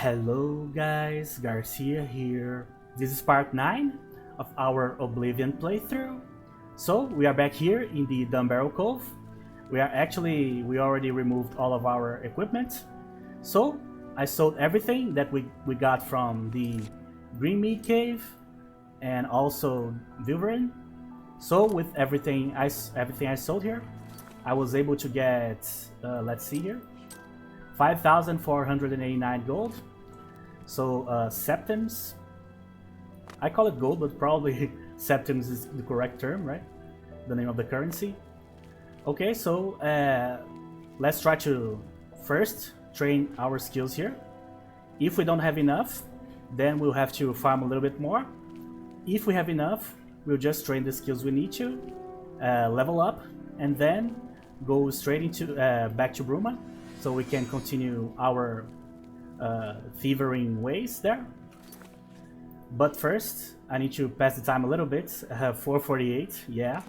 Hello guys, Garcia here. This is part 9 of our Oblivion playthrough. So we are back here in the Dumb Barrel Cove. We already removed all of our equipment. So I sold everything that we got from the Green Meat Cave and also Vilverin. So with everything I sold here, I was able to get, let's see here, 5,489 gold. So septims, I call it gold, but probably septims is the correct term, right? The name of the currency. Okay, so let's try to first train our skills here. If we don't have enough, then we'll have to farm a little bit more. If we have enough, we'll just train the skills we need to, level up, and then go straight into back to Bruma, so we can continue our thieving ways there. But first, I need to pass the time a little bit. 4:48, yeah.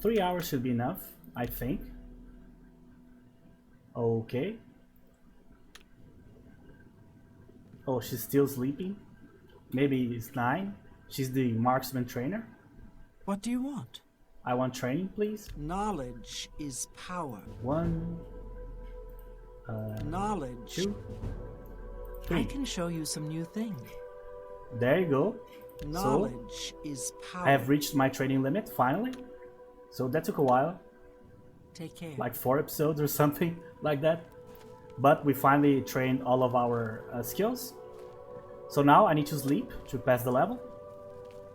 3 hours should be enough, I think. Okay. Oh, she's still sleeping. Maybe it's 9. She's the marksman trainer. What do you want? I want training, please. Knowledge is power. 1, Knowledge. 2, I 3. can show you some new things. There you go. Knowledge is power. I have reached my training limit finally. So that took a while, Take care. like 4 episodes or something like that. But we finally trained all of our skills. So now I need to sleep to pass the level.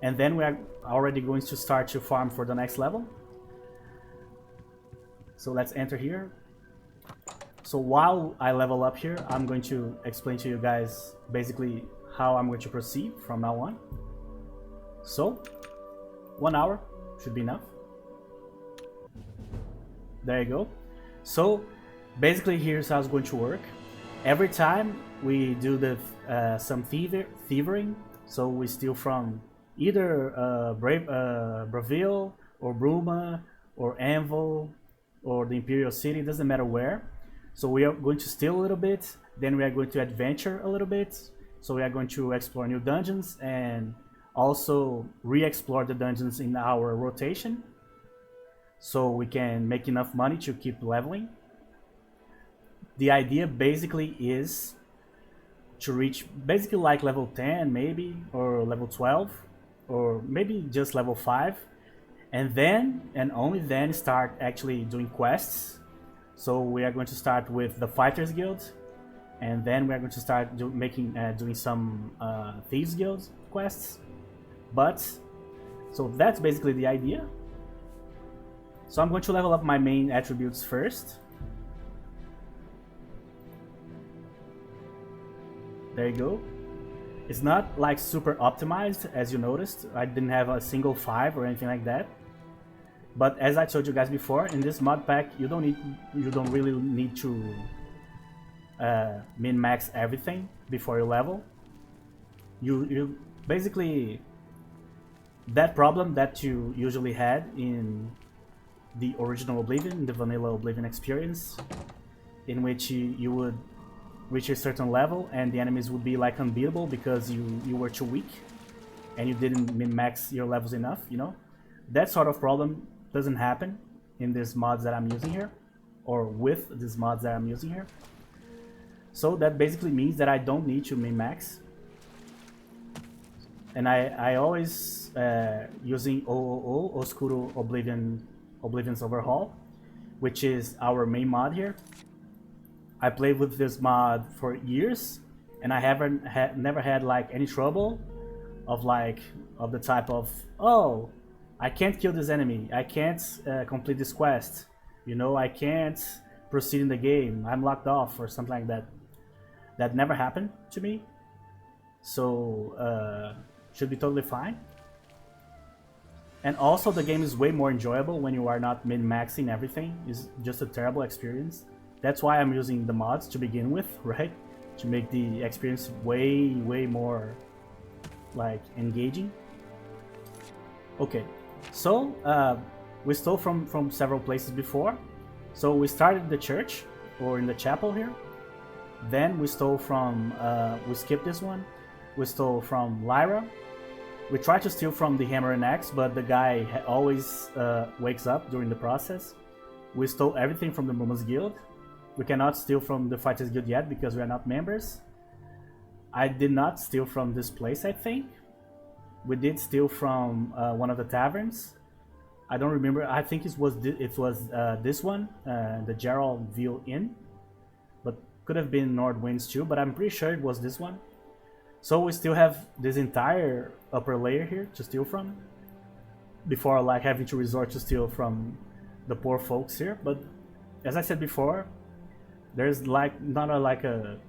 And then we are already going to start to farm for the next level. So let's enter here. So while I level up here, I'm going to explain to you guys basically how I'm going to proceed from now on. So 1 hour should be enough. There you go. So basically here's how it's going to work. Every time we do the some thieving, so we steal from either Bravil or Bruma or Anvil or the Imperial City, doesn't matter where. So we are going to steal a little bit, then we are going to adventure a little bit. So we are going to explore new dungeons and also re-explore the dungeons in our rotation, so we can make enough money to keep leveling. The idea basically is to reach basically like level 10 maybe, or level 12, or maybe just level 5, and then and only then start actually doing quests. So we are going to start with the Fighters Guild, and then we are going to start doing some Thieves Guild quests. But so that's basically the idea. So I'm going to level up my main attributes first. There you go. It's not like super optimized, as you noticed. I didn't have a single 5 or anything like that. But as I told you guys before, in this mod pack, you don't really need to min-max everything before you level. You basically, that problem that you usually had in the original Oblivion, the vanilla Oblivion experience, in which you would reach a certain level and the enemies would be like unbeatable because you were too weak and you didn't min-max your levels enough, you know? That sort of problem doesn't happen in these mods that I'm using here, or with these mods that I'm using here. So that basically means that I don't need to min-max. And I always using OOO, Oscuro Oblivion's Overhaul, which is our main mod here. I played with this mod for years, and I never had like any trouble of the type of, oh, I can't kill this enemy, I can't complete this quest, you know, I can't proceed in the game, I'm locked off or something like that. That never happened to me, so should be totally fine. And also the game is way more enjoyable when you are not min-maxing everything. It's just a terrible experience. That's why I'm using the mods to begin with, right? To make the experience way more like engaging. Okay, so we stole from several places before. So we started the church, or in the chapel here. Then we stole from, we skipped this one. We stole from Lyra. We tried to steal from the Hammer and Axe, but the guy always wakes up during the process. We stole everything from the Mummers Guild. We cannot steal from the Fighters Guild yet because we are not members. I did not steal from this place, I think. We did steal from one of the taverns. I don't remember. I think it was this one, the Geraldville Inn. But could have been Nordwinds too, but I'm pretty sure it was this one. So we still have this entire upper layer here to steal from, before like having to resort to steal from the poor folks here. But as I said before, there's like not a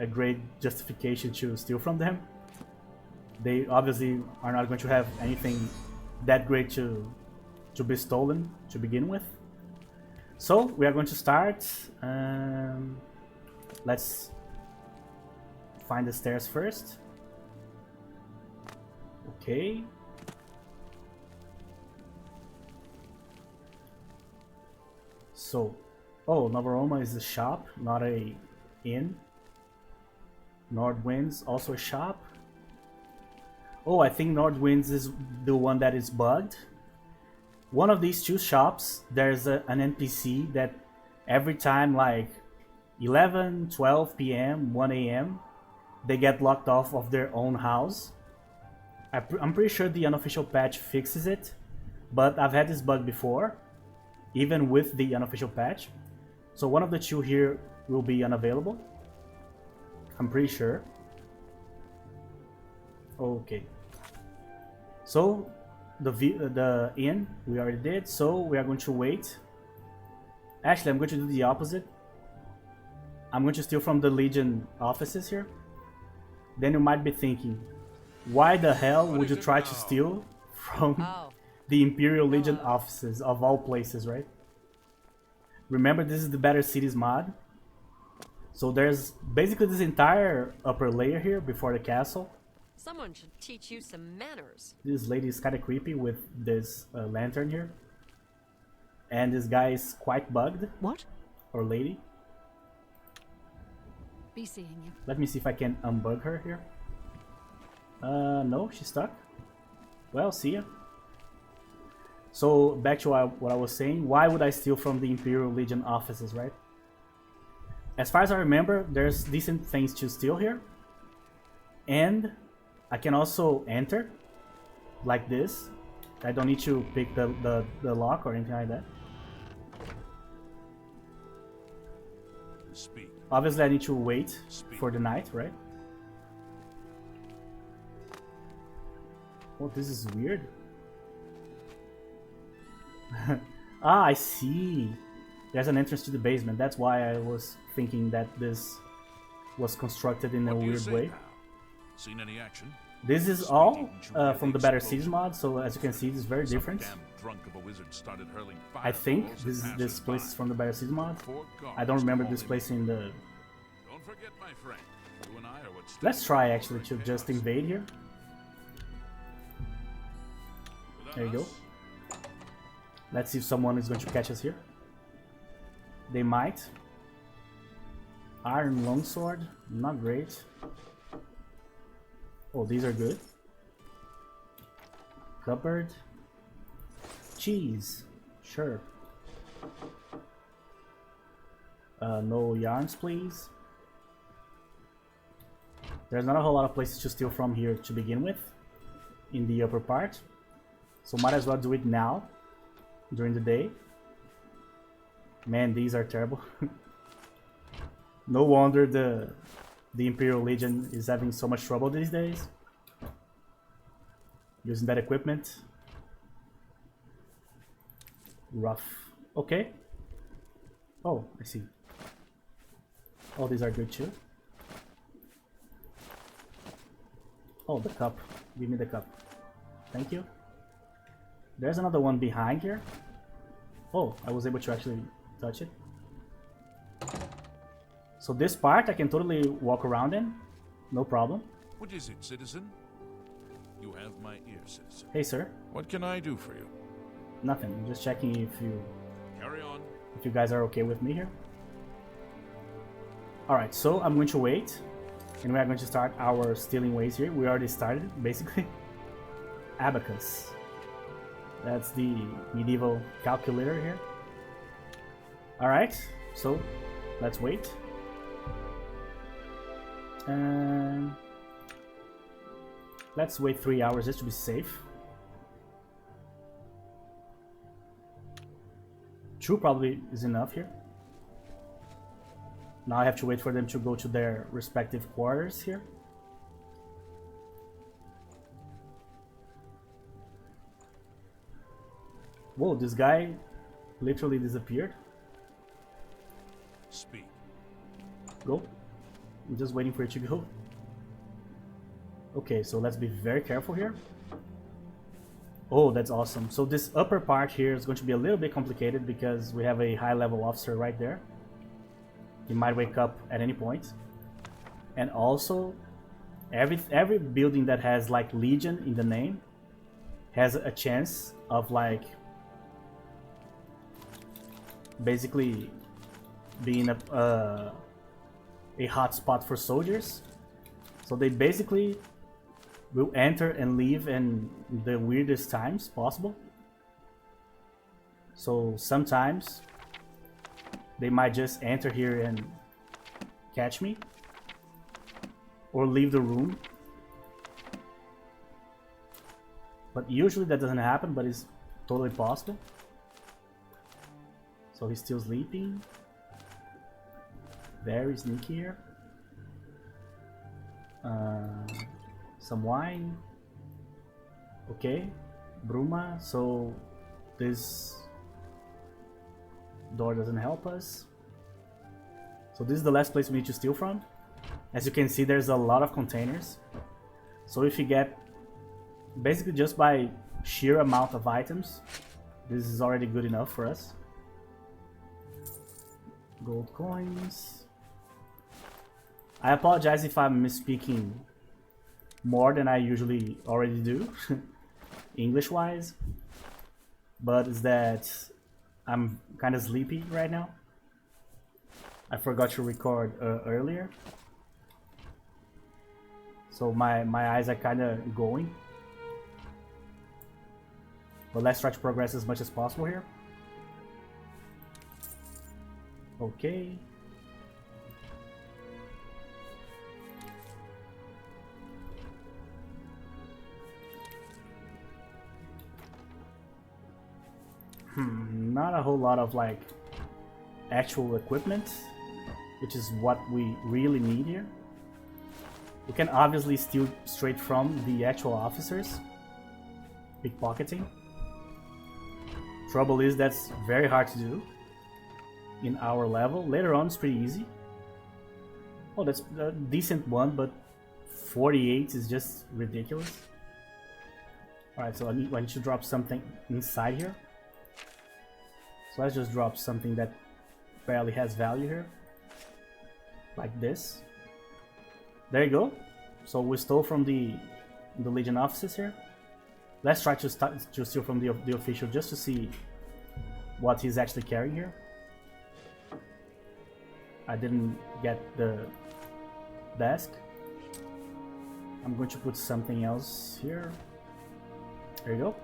great justification to steal from them. They obviously are not going to have anything that great to be stolen to begin with. So we are going to start. Let's find the stairs first. Okay. So, oh, Navaroma is a shop, not a inn. Nordwinds, also a shop. Oh, I think Nordwinds is the one that is bugged. One of these two shops, there's an NPC that every time like 11, 12 p.m., 1 a.m., they get locked off of their own house. I'm pretty sure the unofficial patch fixes it, but I've had this bug before, even with the unofficial patch. So one of the two here will be unavailable. I'm pretty sure. Okay. So the inn we already did, so we are going to wait. Actually, I'm going to do the opposite. I'm going to steal from the Legion offices here. Then you might be thinking, why the hell would you try to steal from the Imperial Legion offices of all places, right? Remember, this is the Better Cities mod. So there's basically this entire upper layer here before the castle. Someone should teach you some manners. This lady is kind of creepy with this lantern here. And this guy is quite bugged. What? Or lady. Be seeing you. Let me see if I can unbug her here. No, she's stuck. Well, see ya. So, back to what I was saying. Why would I steal from the Imperial Legion offices, right? As far as I remember, there's decent things to steal here. And I can also enter like this. I don't need to pick the lock or anything like that. Speak. Obviously, I need to wait for the night, right? Oh, this is weird. Ah, I see. There's an entrance to the basement. That's why I was thinking that this was constructed in a weird way. Now? Seen any action? This is all from the Better Cities mod, so as you can see, it's very different. I think this place is from the Better Cities mod. I don't remember this place in the... Don't forget, my friend. You and I are what Let's try actually to just invade here. There you go. Let's see if someone is going to catch us here. They might. Iron longsword, not great. Oh, these are good. Cupboard. Cheese. Sure. No yarns, please. There's not a whole lot of places to steal from here to begin with, in the upper part. So might as well do it now, during the day. Man, these are terrible. No wonder the Imperial Legion is having so much trouble these days. Using that equipment. Rough. Okay. Oh, I see. Oh, these are good too. Oh, the cup. Give me the cup. Thank you. There's another one behind here. Oh, I was able to actually touch it. So this part I can totally walk around in. No problem. What is it, citizen? You have my ear, citizen. Hey, sir. What can I do for you? Nothing. I'm just checking if Carry on. you guys are okay with me here. Alright, so I'm going to wait. And we are going to start our stealing ways here. We already started, basically. Abacus. That's the medieval calculator here. Alright, so let's wait. And let's wait 3 hours just to be safe. 2 probably is enough here. Now I have to wait for them to go to their respective quarters here. Whoa, this guy literally disappeared. Speak. Go. I'm just waiting for it to go. Okay, so let's be very careful here. Oh, that's awesome. So this upper part here is going to be a little bit complicated because we have a high level officer right there. He might wake up at any point. And also, every building that has like Legion in the name has a chance of like basically being a hotspot for soldiers. So they basically will enter and leave in the weirdest times possible. So sometimes they might just enter here and catch me or leave the room. But usually that doesn't happen, but it's totally possible. So he's still sleeping. Very sneaky here. Some wine. Okay. Bruma. So this door doesn't help us. So this is the last place we need to steal from. As you can see, there's a lot of containers. So if you get basically just by sheer amount of items, this is already good enough for us. Gold coins. I apologize if I'm misspeaking more than I usually already do, English wise, but it's that I'm kind of sleepy right now. I forgot to record earlier, so my eyes are kind of going. But let's try to progress as much as possible here. Okay. Not a whole lot of like actual equipment, which is what we really need here. We can obviously steal straight from the actual officers. Pickpocketing. Trouble is that's very hard to do in our level. Later on it's pretty easy. Oh, that's a decent one, but 48 is just ridiculous. Alright, so I need to drop something inside here. So let's just drop something that barely has value here. Like this. There you go. So we stole from the Legion offices here. Let's try to steal from the official just to see what he's actually carrying here. I didn't get the desk. I'm going to put something else here. There you go.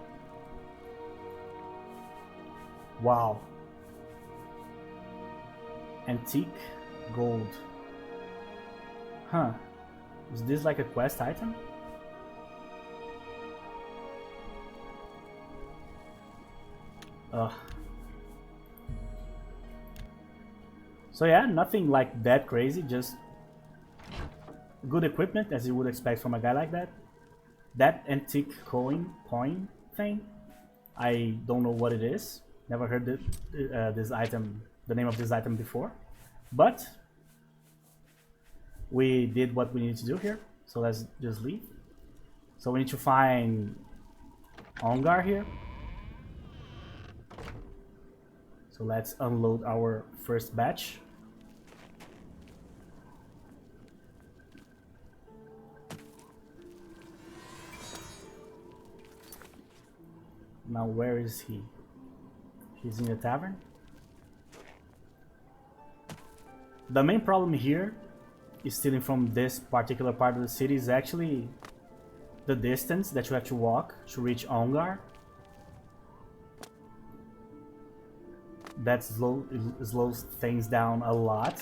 Wow. Antique gold. Huh. Is this like a quest item? Ugh. So yeah, nothing like that crazy, just good equipment as you would expect from a guy like that. That antique coin thing, I don't know what it is. Never heard this item, the name of this item before, but we did what we need to do here. So let's just leave. So we need to find Ongar here. So let's unload our first batch. Now where is he? He's in the tavern. The main problem here is stealing from this particular part of the city is actually the distance that you have to walk to reach Ongar. That slows things down a lot.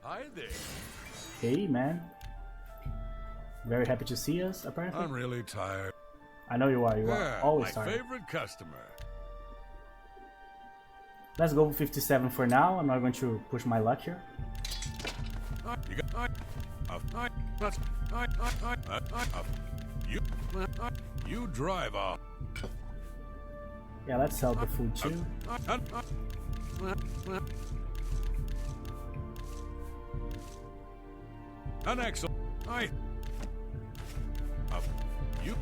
Hi there. Hey man. Very happy to see us, apparently. I'm really tired. I know you are, always my tired. favorite customer. Let's go 57 for now. I'm not going to push my luck here. You drive off. Yeah, let's sell the food too. An excellent. You.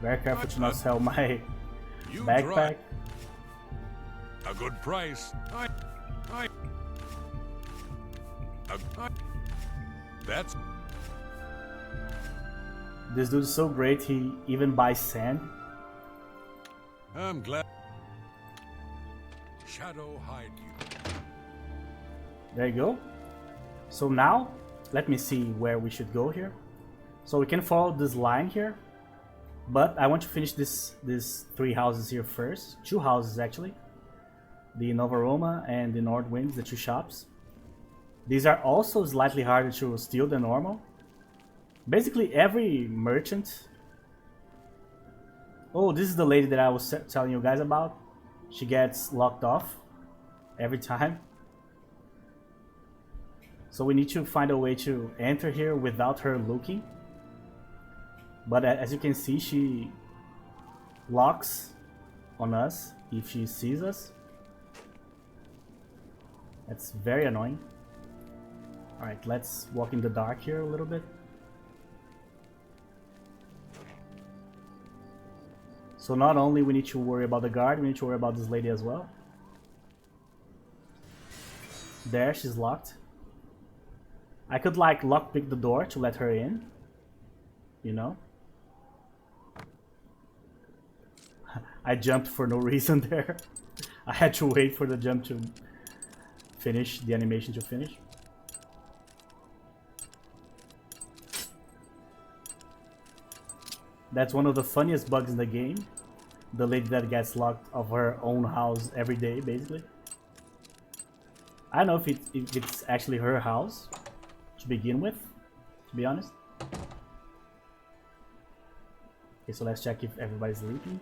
Very careful to not sell my You backpack. drive. A good price. That's. This dude is so great, he even buys sand. I'm glad. Shadow hide you. There you go. So now, let me see where we should go here. So we can follow this line here. But I want to finish these 3 houses here first. 2 houses actually. The Nova Roma and the North Winds, the 2 shops. These are also slightly harder to steal than normal. Basically every merchant... Oh, this is the lady that I was telling you guys about. She gets locked off every time. So we need to find a way to enter here without her looking. But as you can see, she locks on us if she sees us. That's very annoying. Alright, let's walk in the dark here a little bit. So not only we need to worry about the guard, we need to worry about this lady as well. There, she's locked. I could like lockpick the door to let her in. You know? I jumped for no reason there. I had to wait for the jump to finish, the animation to finish. That's one of the funniest bugs in the game. The lady that gets locked of her own house every day, basically. I don't know if it's actually her house to begin with, to be honest. Okay, so let's check if everybody's sleeping.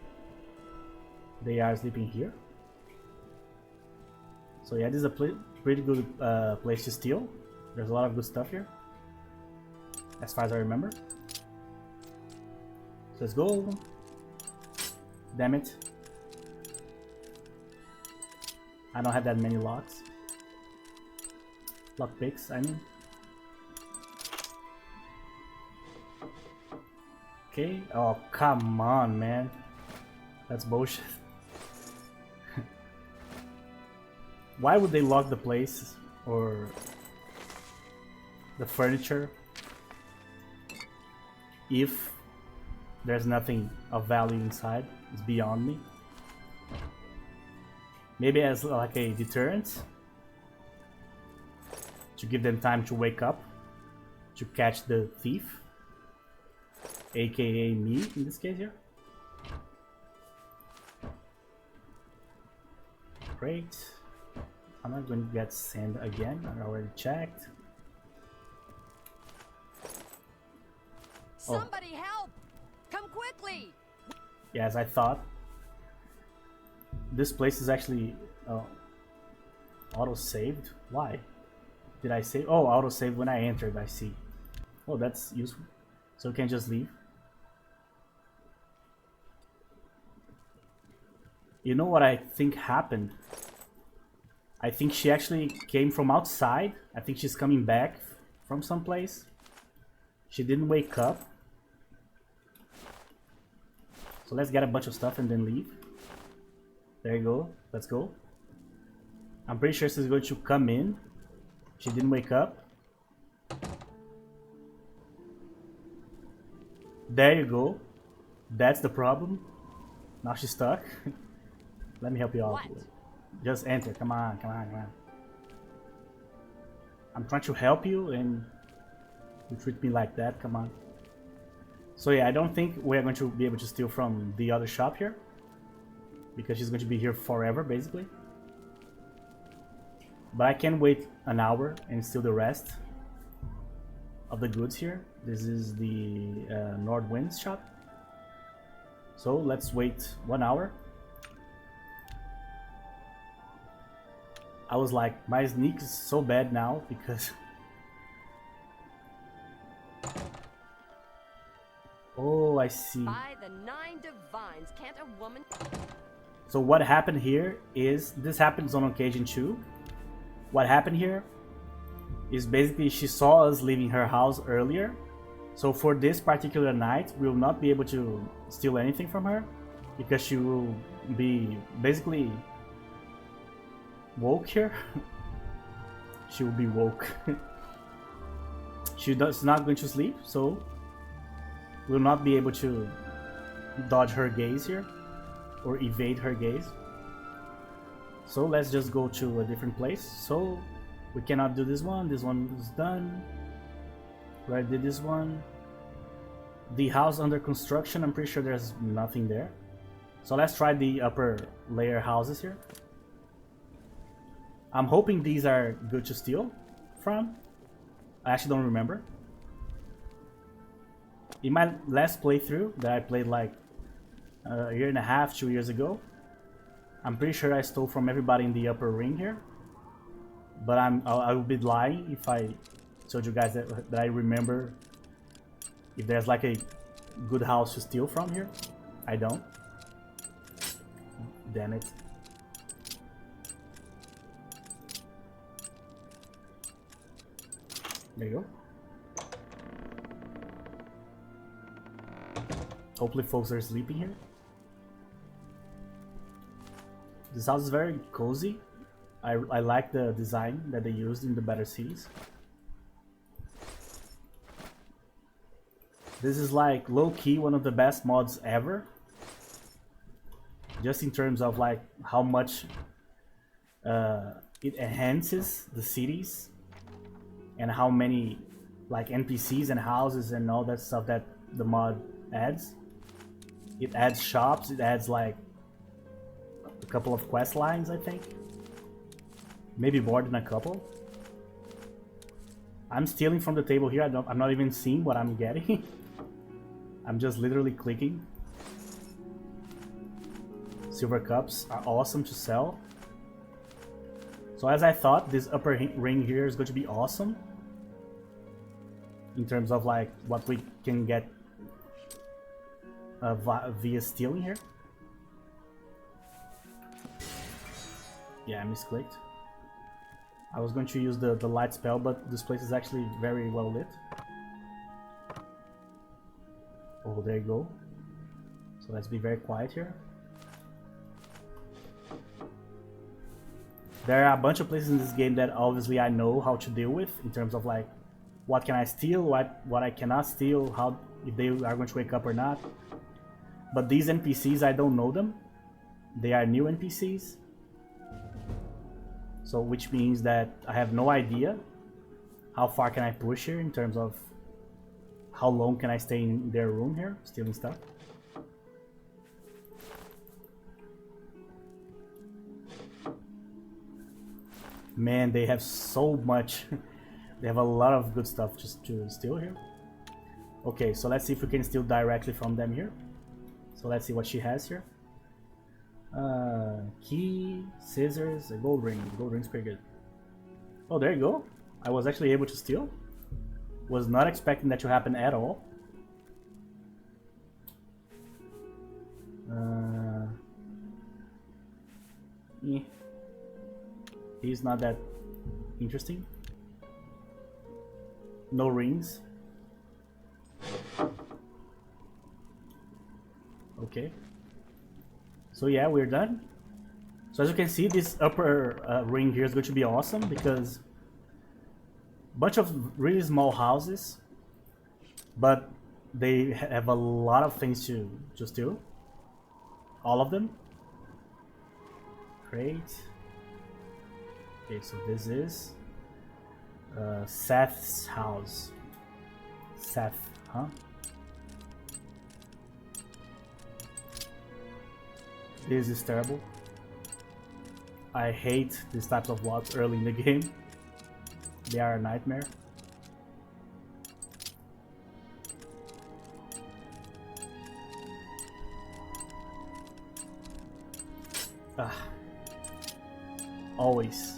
They are sleeping here. So yeah, this is a pretty good place to steal. There's a lot of good stuff here, as far as I remember. So let's go. Damn it. I don't have that many locks. Lock picks, I mean. Okay. Oh, come on, man. That's bullshit. Why would they lock the place or the furniture if there's nothing of value inside? It's beyond me. Maybe as like a deterrent to give them time to wake up to catch the thief, aka me in this case here. Great. I'm not going to get sand again. I already checked. Somebody help! Come quickly! Yeah, as I thought. This place is actually auto-saved. Why? Did I save? Oh, auto-saved when I entered, I see. Oh, that's useful. So we can just leave. You know what I think happened? I think she actually came from outside. I think she's coming back from someplace. She didn't wake up. So let's get a bunch of stuff and then leave. There you go. Let's go. I'm pretty sure she's going to come in. She didn't wake up. There you go. That's the problem. Now she's stuck. Let me help you out. What? Just enter. Come on, come on, come on. I'm trying to help you and you treat me like that. Come on. So yeah, I don't think we're going to be able to steal from the other shop here, because she's going to be here forever, basically. But I can wait an hour and steal the rest of the goods here. This is the Nordwind's shop. So let's wait 1 hour. I was like, my sneak is so bad now because... Oh, I see. By the 9 divines, can't a woman... So what happened here is, this happens on occasion too. What happened here is basically she saw us leaving her house earlier. So for this particular night, we will not be able to steal anything from her, because she will be basically woke here. She will be woke. She's not going to sleep, so we'll not be able to dodge her gaze here or evade her gaze. So let's just go to a different place. So we cannot do this one is done. Where I did this one? The house under construction, I'm pretty sure there's nothing there. So let's try the upper layer houses here. I'm hoping these are good to steal from. I actually don't remember. In my last playthrough that I played like a year and a half, 2 years ago, I'm pretty sure I stole from everybody in the upper ring here. But I would be lying if I told you guys that I remember if there's like a good house to steal from here. I don't. Damn it. There you go. Hopefully folks are sleeping here. This house is very cozy. I like the design that they used in the Better Cities. This is like low-key one of the best mods ever. Just in terms of like how much it enhances the cities and how many like NPCs and houses and all that stuff that the mod adds. It adds shops, it adds like a couple of quest lines, I think. Maybe more than a couple. I'm stealing from the table here. I'm not even seeing what I'm getting. I'm just literally clicking. Silver cups are awesome to sell. So as I thought, this upper ring here is going to be awesome in terms of like what we can get via stealing here. Yeah, I misclicked. I was going to use the light spell, but this place is actually very well lit. Oh, there you go. So let's be very quiet here. There are a bunch of places in this game that obviously I know how to deal with in terms of like what can I steal, what I cannot steal, how if they are going to wake up or not. But these NPCs, I don't know them. They are new NPCs. So which means that I have no idea how far can I push here in terms of how long can I stay in their room here stealing stuff. Man, they have so much. They have a lot of good stuff just to steal here. Okay, so let's see if we can steal directly from them here. So let's see what she has here. Key, scissors, a gold ring. Gold ring's pretty good. Oh, there you go. I was actually able to steal. Was not expecting that to happen at all. He's not that interesting. No rings. Okay. So yeah, we're done. So as you can see, this upper ring here is going to be awesome because a bunch of really small houses, but they have a lot of things to steal. All of them. crate. Okay, so this is Seth's house. Seth, huh? This is terrible. I hate these types of walks early in the game. They are a nightmare. Ah. Always.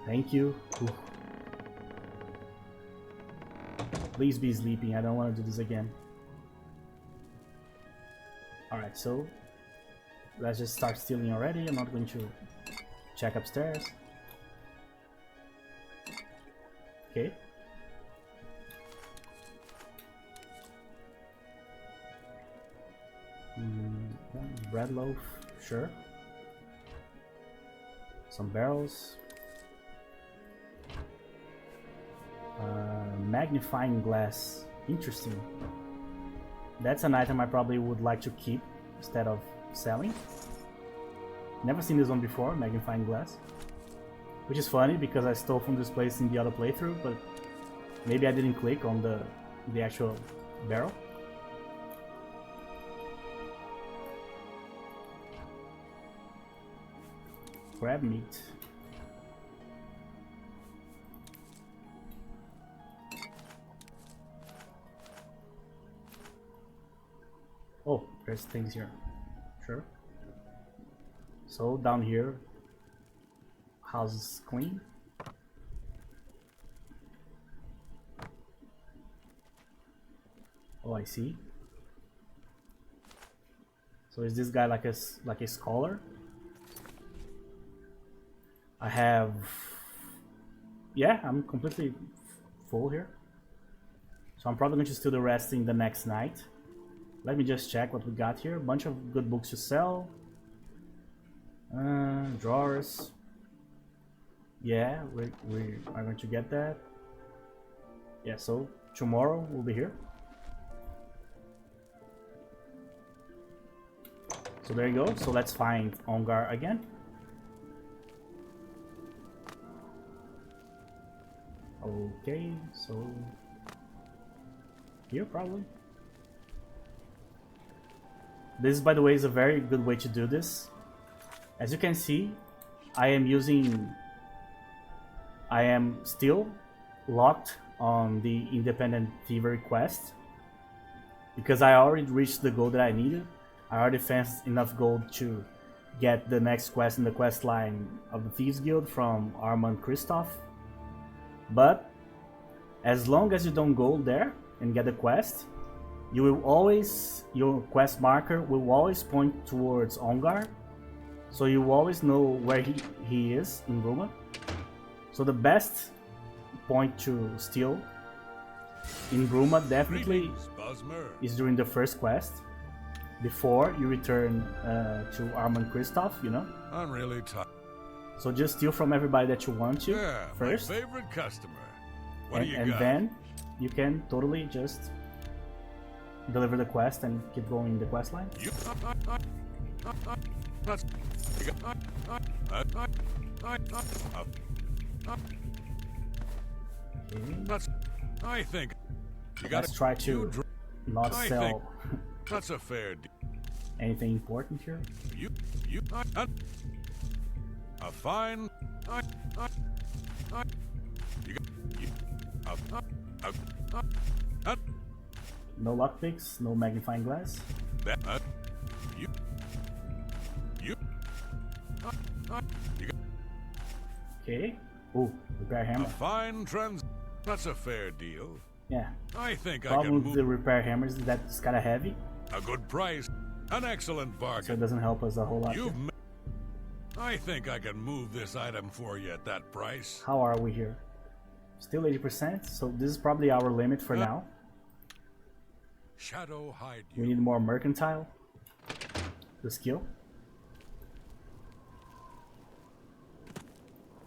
Thank you. Ooh. Please be sleeping. I don't want to do this again. Alright, so let's just start stealing already. I'm not going to check upstairs. Okay. Bread loaf, sure. Some barrels. Magnifying glass, interesting. That's an item I probably would like to keep instead of selling. Never seen this one before, magnifying glass. Which is funny because I stole from this place in the other playthrough, but maybe I didn't click on the actual barrel. Crab meat. Oh, there's things here. Sure. So down here, house is clean. Oh, I see. So is this guy like a scholar? I have, yeah, I'm completely full here. So I'm probably going to steal the rest in the next night. Let me just check what we got here. A bunch of good books to sell. Drawers. Yeah, we are going to get that. Yeah, so tomorrow we'll be here. So there you go. So let's find Ongar again. Okay, so here probably. This, by the way, is a very good way to do this. As you can see, I am still locked on the independent thievery quest because I already reached the goal that I needed. I already fenced enough gold to get the next quest in the quest line of the Thieves Guild from Armand Kristoff. But as long as you don't go there and get the quest, you will always, your quest marker will always point towards Ongar, so you always know where he is in Ruma. So the best point to steal in Ruma definitely is during the first quest, before you return to Armand Kristoff, you know. I'm really tired. So just steal from everybody that you want to first. My favorite customer. What do you and got? Then you can totally just deliver the quest and keep going in the quest line. I think you got. Let's try to not sell that's a fair deal. anything important here. A fine. No lockpicks, no magnifying glass. Okay. Ooh, repair hammer. A fine That's a fair deal. Yeah. I think I Problem can with move the repair hammers is that it's kind of heavy, a good price, an excellent so bargain. it doesn't help us a whole lot. You've I think I can move this item for you at that price. How are we here? Still 80%, so this is probably our limit for now. Shadow hide We you. need more mercantile. The skill.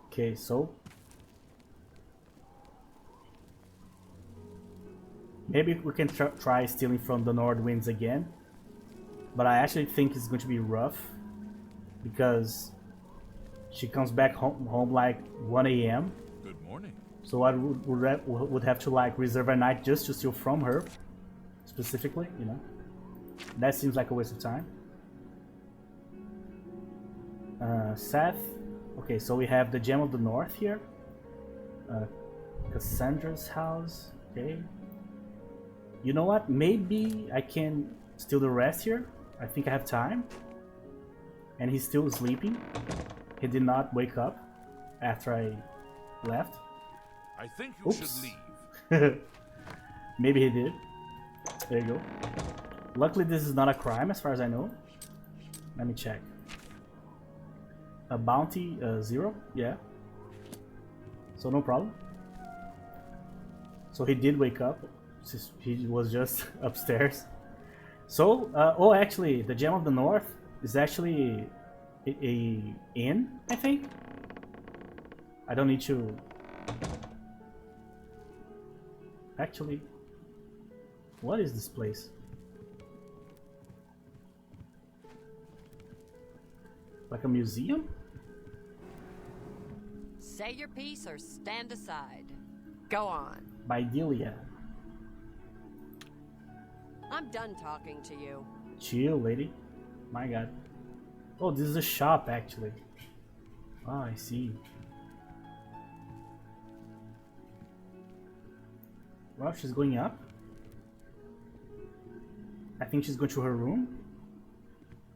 Okay, so Maybe we can try stealing from the North Winds again. But I actually think it's going to be rough. Because she comes back home like 1 a.m. Good morning. So I would have to like reserve a night just to steal from her. Specifically, you know. That seems like a waste of time. Seth. Okay, so we have the Gem of the North here. Cassandra's house. Okay. You know what? Maybe I can steal the rest here. I think I have time. And he's still sleeping. He did not wake up after I left. I think you Oops. should leave. Maybe he did. There you go. Luckily this is not a crime as far as I know. Let me check. A bounty 0? Yeah. So no problem. So he did wake up. He was just upstairs. So, oh actually, the Gem of the North is actually a inn, I think. I don't need to... Actually, what is this place? Like a museum? Say your piece or stand aside. Go on. By Delia. I'm done talking to you. Chill, lady. My god. Oh, this is a shop actually. Ah, I see. Well, she's going up. I think she's going to her room.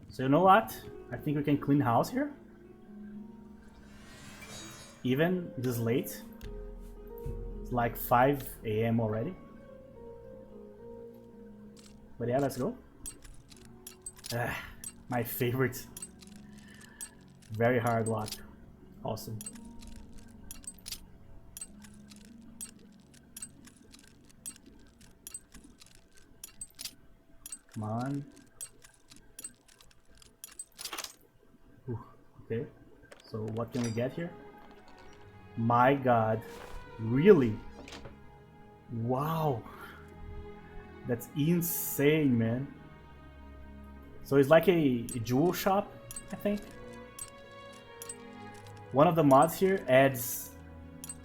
So you know what? I think we can clean house here. Even this late. It's like 5 a.m. already. But yeah, let's go. My favorite. Very hard lock. Awesome. Come on. Ooh, okay. So what can we get here? My god. Really? Wow. That's insane, man. So it's like a jewel shop, I think. One of the mods here adds,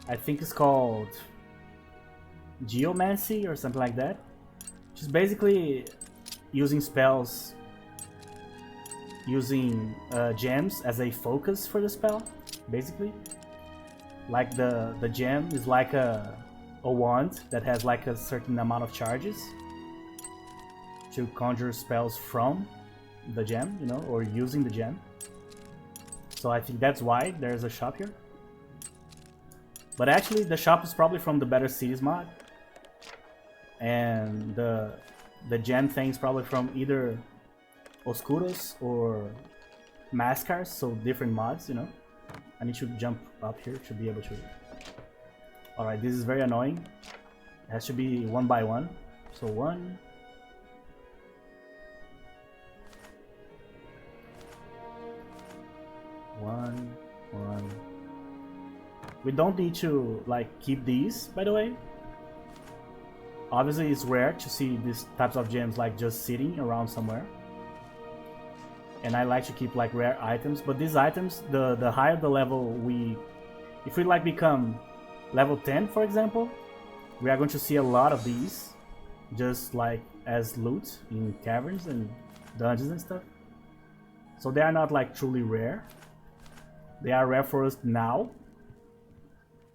I think it's called Geomancy or something like that. Which is basically using spells, using gems as a focus for the spell, basically. Like the gem is like a wand that has like a certain amount of charges to conjure spells from the gem, you know, or using the gem. So I think that's why there's a shop here. But actually the shop is probably from the Better Cities mod. And the gem thing is probably from either Oscuros or Mascars, so different mods, you know. I need to jump up here to be able to... Alright, this is very annoying. It has to be one by one. So 1... One. We don't need to like keep these, by the way. Obviously it's rare to see these types of gems like just sitting around somewhere. And I like to keep like rare items, but these items, the higher the level if we like become level 10 for example, we are going to see a lot of these just like as loot in caverns and dungeons and stuff. So they are not like truly rare. They are rare for us now,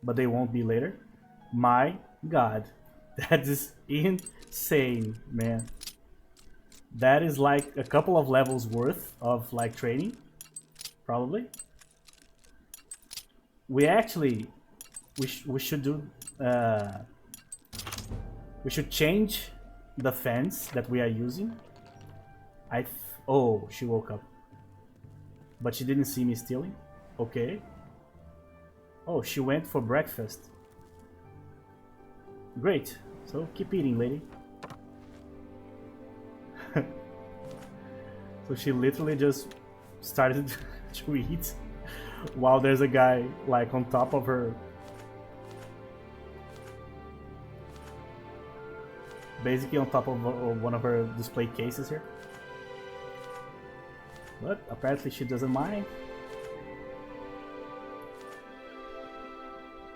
but they won't be later. My god, that is insane, man. That is like a couple of levels worth of like training, probably. We actually, we should do, we should change the fence that we are using. Oh, she woke up, but she didn't see me stealing. Okay. Oh, she went for breakfast. Great. So keep eating, lady. So she literally just started to eat while there's a guy like on top of her. basically on top of one of her display cases here. But apparently she doesn't mind.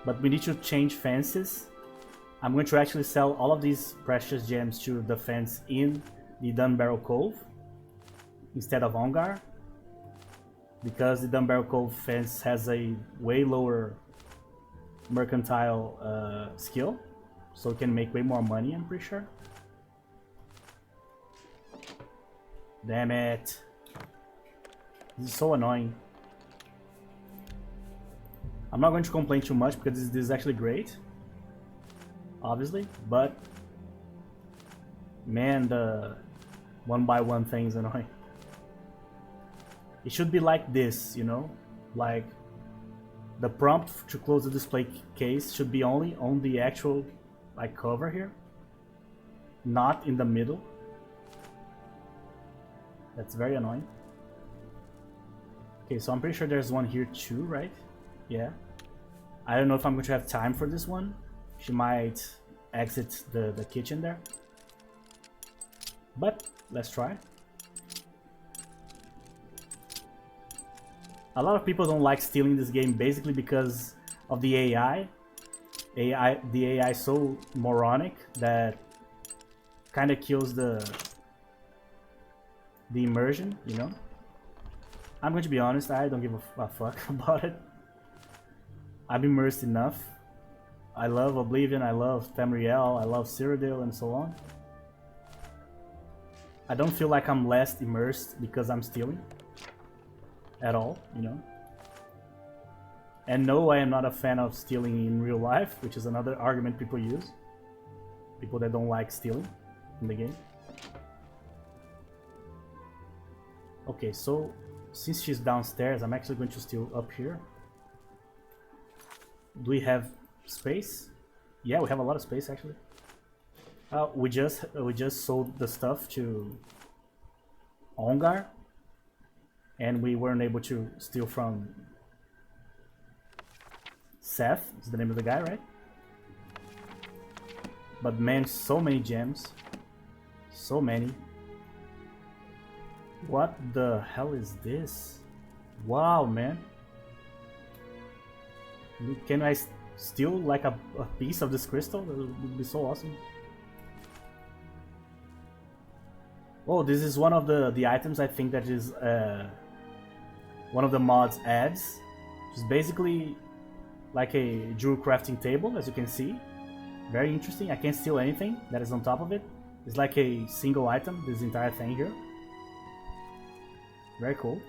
But we need to change fences. I'm going to actually sell all of these precious gems to the fence in the Dunbarrow Cove instead of Ongar, because the Dunbarrow Cove fence has a way lower mercantile skill, so it can make way more money, I'm pretty sure. Damn it. This is so annoying. I'm not going to complain too much because this is actually great, obviously, but man, the one by one thing is annoying. It should be like this, you know, like the prompt to close the display case should be only on the actual like cover here, not in the middle. That's very annoying. Okay, so I'm pretty sure there's one here too, right? Yeah. I don't know if I'm going to have time for this one. She might exit the kitchen there. But let's try. A lot of people don't like stealing this game basically because of the AI. The AI is so moronic that kind of kills the immersion, you know? I'm going to be honest, I don't give a fuck about it. I'm immersed enough. I love Oblivion, I love Tamriel, I love Cyrodiil and so on. I don't feel like I'm less immersed because I'm stealing. At all, you know. And no, I am not a fan of stealing in real life, which is another argument people use. People that don't like stealing in the game. Okay, so since she's downstairs, I'm actually going to steal up here. Do we have space? Yeah, we have a lot of space actually. We just sold the stuff to Ongar, and we weren't able to steal from Seth, is the name of the guy, right? But man, so many gems. So many. What the hell is this? Wow, man. Can I steal like a piece of this crystal? That would be so awesome. Oh, this is one of the items I think that is one of the mods adds. It's basically like a jewel crafting table, as you can see. Very interesting. I can't steal anything that is on top of it. It's like a single item, this entire thing here. Very cool.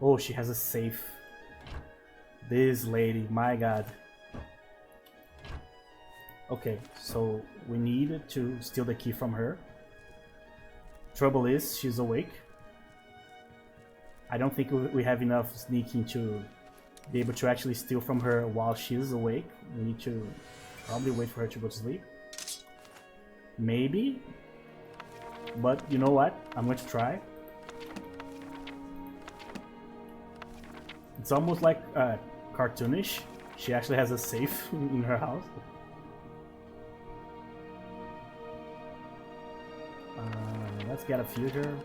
Oh, she has a safe. This lady, my god. Okay, so we need to steal the key from her. Trouble is, she's awake. I don't think we have enough sneaking to be able to actually steal from her while she's awake. We need to probably wait for her to go to sleep. Maybe. But you know what? I'm going to try. It's almost like cartoonish. She actually has a safe in her house. Let's get a few here.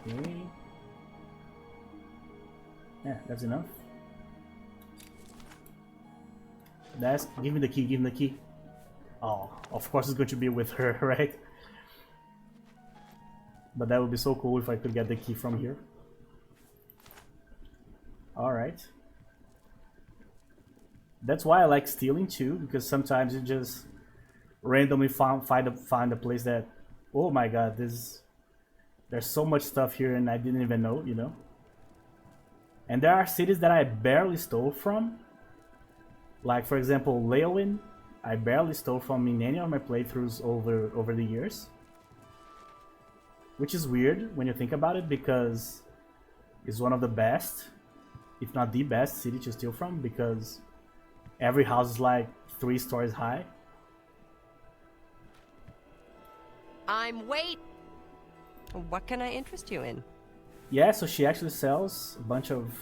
Okay. Yeah, that's enough. Give me the key, give me the key. Oh, of course it's going to be with her, right? But that would be so cool if I could get the key from here. Alright. That's why I like stealing too, because sometimes you just randomly find a place that, oh my god, there's so much stuff here and I didn't even know, you know? And there are cities that I barely stole from. Like for example, Leowin, I barely stole from in any of my playthroughs over the years. Which is weird when you think about it, because it's one of the best, if not the best city to steal from, because every house is like 3 stories high. I'm wait. What can I interest you in? Yeah, so she actually sells a bunch of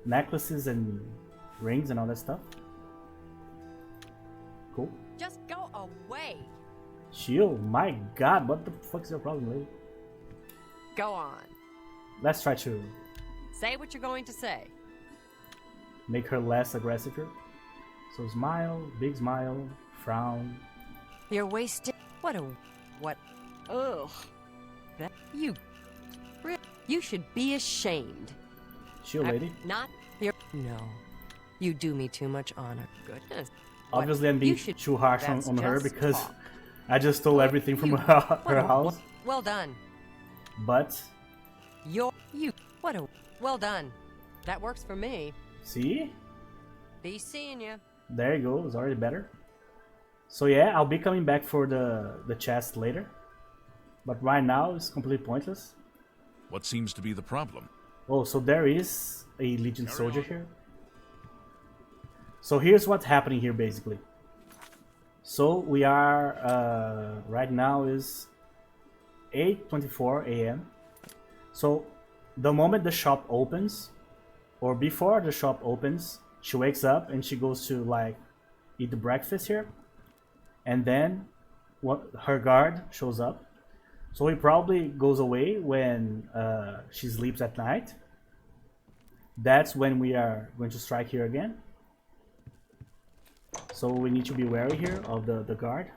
necklaces and rings and all that stuff. Cool. Just go away. Shield, my god, what the fuck's your problem, lady? Go on. Let's try to Say what you're going to say. make her less aggressive here. So smile, big smile, frown. You're wasting. What? Ugh. That you. You should be ashamed. Shield, lady. Not No. You do me too much honor. Goodness. Obviously, I'm being too harsh That's on her just because talk. I just stole everything from her house. Well done. But, Well done. That works for me. see? Be seeing you. There you go, it's already better. So yeah, I'll be coming back for the chest later. But right now, it's completely pointless. What seems to be the problem? Oh, so there is a Legion soldier here. So here's what's happening here, basically. So we are, right now is 8:24 a.m. So the moment the shop opens, or before the shop opens, she wakes up and she goes to like eat the breakfast here. And then her guard shows up. So he probably goes away when she sleeps at night. That's when we are going to strike here again. So we need to be wary here of the guard.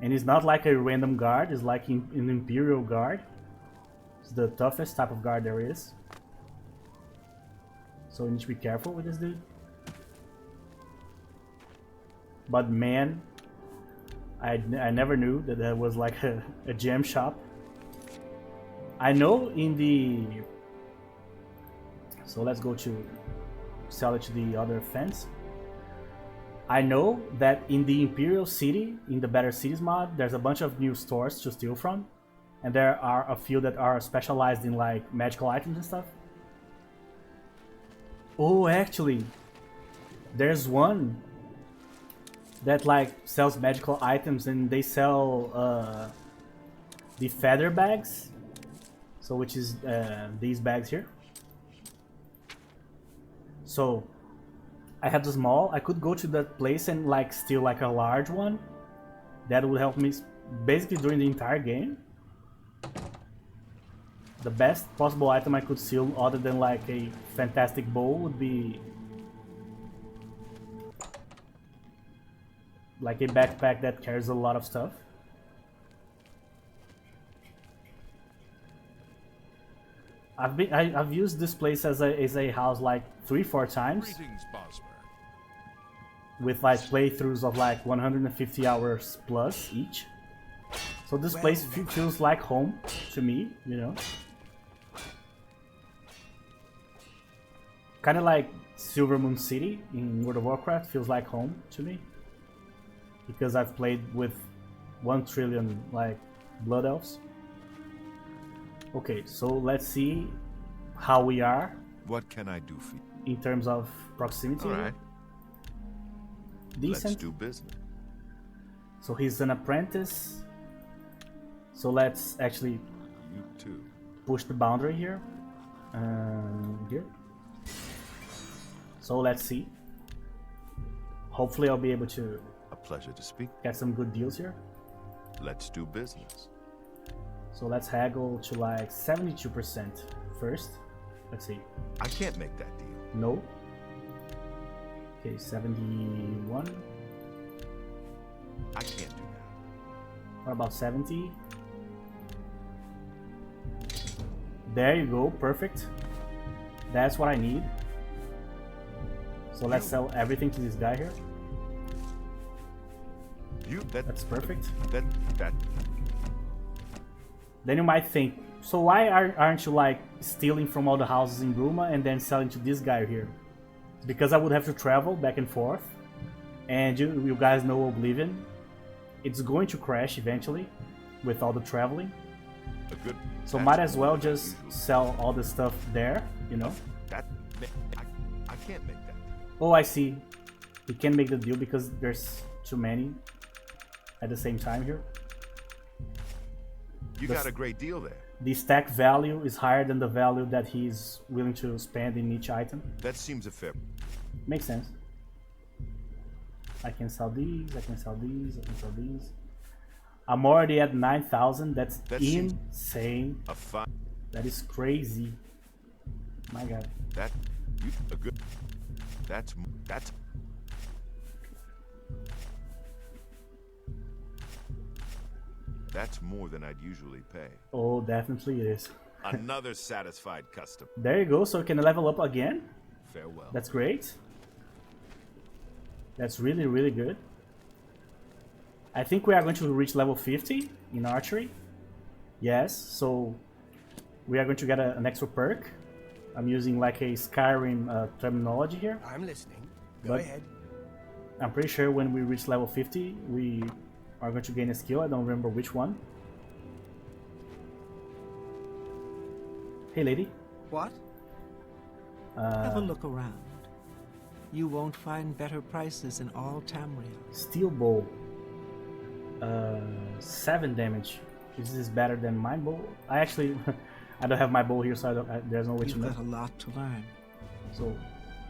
And it's not like a random guard, it's like an Imperial guard. It's the toughest type of guard there is. So we need to be careful with this dude. But man, I never knew that there was like a gem shop. I know in the... So let's go to sell it to the other fence. I know that in the Imperial City, in the Better Cities mod, there's a bunch of new stores to steal from. And there are a few that are specialized in like magical items and stuff. Oh, actually, there's one that like sells magical items and they sell the feather bags. So which is these bags here. So I have the small. I could go to that place and like steal like a large one. That would help me basically during the entire game. The best possible item I could steal other than like a fantastic bow would be like a backpack that carries a lot of stuff. I've used this place as a house like 3-4 times. Greetings, Bosmer. With like playthroughs of like 150 hours plus each. So this place feels like home to me, you know. Kind of like Silver Moon City in World of Warcraft feels like home to me. Because I've played with 1 trillion like blood elves. Okay, so let's see how we are What can I do for you? in terms of proximity. All right. Decent. Let's do business. So he's an apprentice. So let's actually You too. push the boundary here. Here. So let's see. Hopefully I'll be able to A pleasure to speak. get some good deals here. Let's do business. So let's haggle to like 72% first. Let's see. I can't make that deal. No. Okay, 71. I can't do that. What about 70? There you go, perfect. That's what I need. So let's sell everything to this guy here. That's perfect. That Then you might think, so why aren't you like stealing from all the houses in Bruma and then selling to this guy here? It's because I would have to travel back and forth. And you guys know Oblivion. It's going to crash eventually with all the traveling. a good. So that's might as more well than just usual. sell all the stuff there, you know? That I can't make that deal. Oh, I see. We can't make the deal because there's too many at the same time here. You got a great deal there. The stack value is higher than the value that he's willing to spend in each item. That seems a fair. Makes sense. I can sell these, I can sell these, I can sell these. I'm already at 9,000. That's insane. A fine. That is crazy. My god. That you a good. That's That's more than I'd usually pay. Oh, definitely it is. Another satisfied customer. There you go. So you can level up again. Farewell. That's great. That's really, really good. I think we are going to reach level 50 in archery. Yes, so we are going to get an extra perk. I'm using like a Skyrim terminology here. I'm listening. Go But ahead. I'm pretty sure when we reach level 50, we are going to gain a skill. I don't remember which one. Hey, lady. What? Have a look around. You won't find better prices in all Tamriel. Steel bow. 7 damage. Is this better than my bow? I actually, I don't have my bow here, so there's no way to You've know. got a lot to learn. So,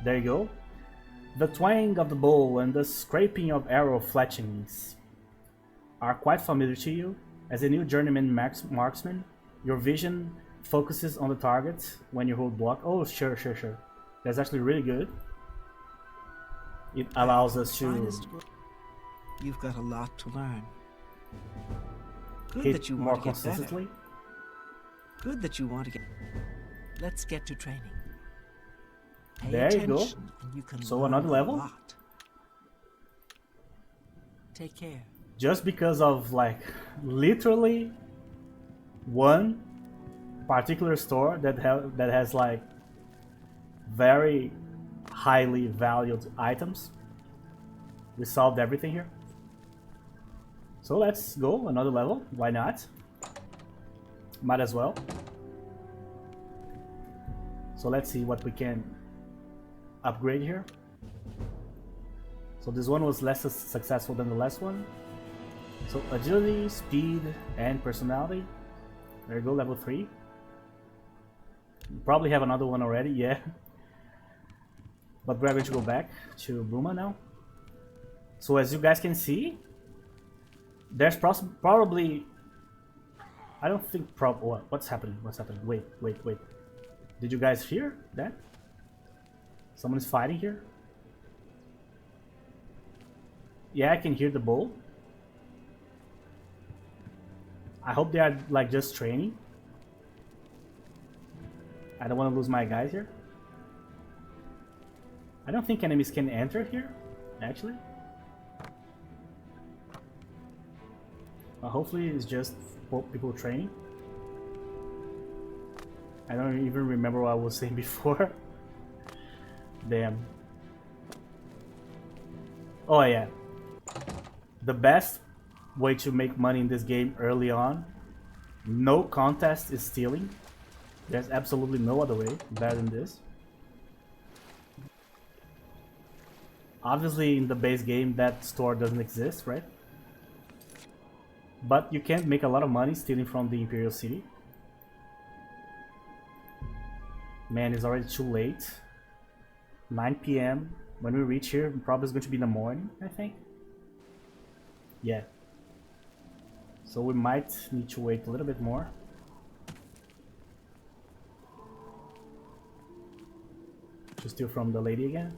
there you go. The twang of the bow and the scraping of arrow fletchings are quite familiar to you. As a new journeyman marksman, your vision focuses on the target when you hold block. Oh, sure. That's actually really good. It allows us to You've got a lot to learn. Good hit that you more want to get better. consistently. Good that you want to get. Let's get to training. Pay There you go. attention and you can So learn another a level? lot. Take care. Just because of like literally one particular store that has like very highly valued items, we solved everything here. So let's go another level. Why not? Might as well. So let's see what we can upgrade here. So this one was less successful than the last one. So agility, speed, and personality. There you go, level 3. Probably have another one already, yeah. But we're going to go back to Bruma now. So as you guys can see, there's probably... I don't think what's happening? What's happening? Wait. Did you guys hear that? Someone is fighting here? Yeah, I can hear the bull. I hope they are like just training. I don't want to lose my guys here. I don't think enemies can enter here, actually. Hopefully it's just people training. I don't even remember what I was saying before. Damn. Oh yeah. The best way to make money in this game early on, no contest is stealing. There's absolutely no other way better than this. Obviously in the base game that store doesn't exist, right? But you can make a lot of money stealing from the Imperial City. Man, it's already too late. 9 PM. When we reach here, probably it's going to be in the morning, I think. Yeah. So we might need to wait a little bit more. To steal from the lady again.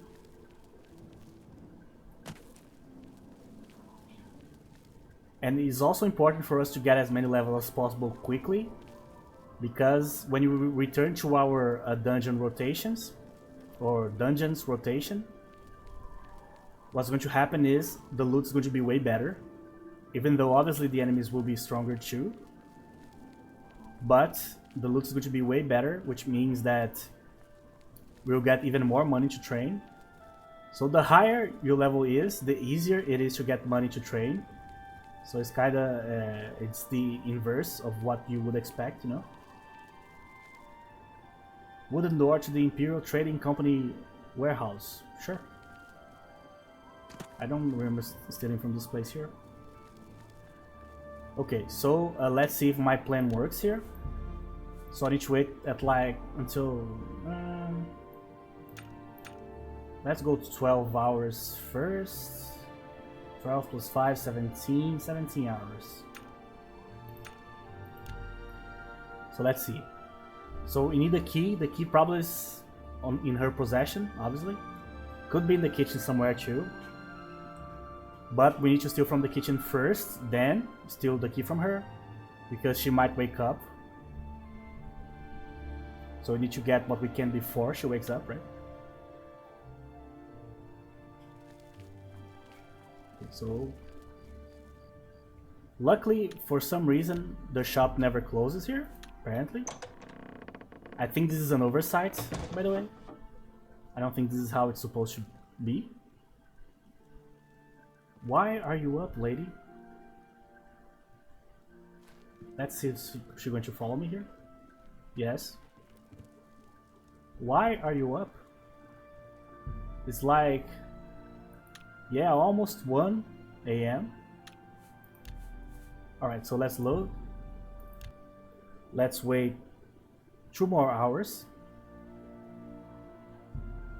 And it's also important for us to get as many levels as possible quickly, because when you return to our dungeon rotations, or dungeons rotation, what's going to happen is the loot is going to be way better, even though obviously the enemies will be stronger too, but the loot is going to be way better, which means that we'll get even more money to train. So the higher your level is, the easier it is to get money to train. So it's kind of, it's the inverse of what you would expect, you know? Wooden door to the Imperial Trading Company warehouse. Sure. I don't remember stealing from this place here. Okay, so let's see if my plan works here. So I need to wait at like until let's go to 12 hours first. 12 plus 5, 17 hours. So let's see. So we need the key. The key probably is in her possession, obviously. Could be in the kitchen somewhere too. But we need to steal from the kitchen first, then steal the key from her, because she might wake up. So we need to get what we can before she wakes up, right? Okay, so luckily, for some reason, the shop never closes here, apparently. I think this is an oversight, by the way. I don't think this is how it's supposed to be. Why are you up, lady? Let's see if she's going to follow me here. Yes. Why are you up? It's like, yeah, almost 1 a.m. Alright, so let's load. Let's wait 2 more hours.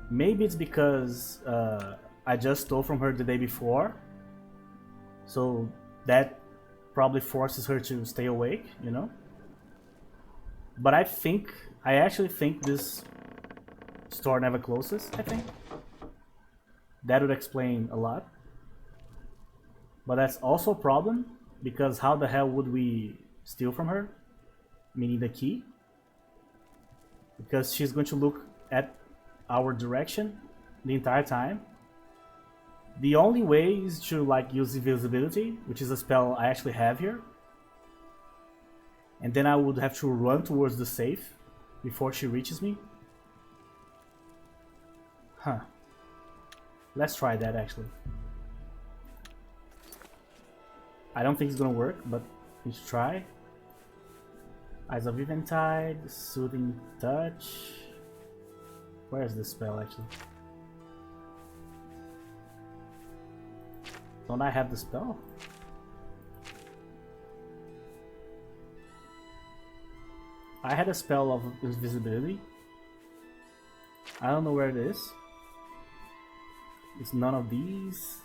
Maybe it's because I just stole from her the day before. So that probably forces her to stay awake, you know? But I actually think this store never closes, I think. That would explain a lot. But that's also a problem, because how the hell would we steal from her? Meaning the key? Because she's going to look at our direction the entire time. The only way is to like use invisibility, which is a spell I actually have here. And then I would have to run towards the safe before she reaches me. Huh. Let's try that actually. I don't think it's gonna work, but we should try. Eyes of Eventide, Soothing Touch. Where is this spell actually? Don't I have the spell? I had a spell of invisibility. I don't know where it is. It's none of these.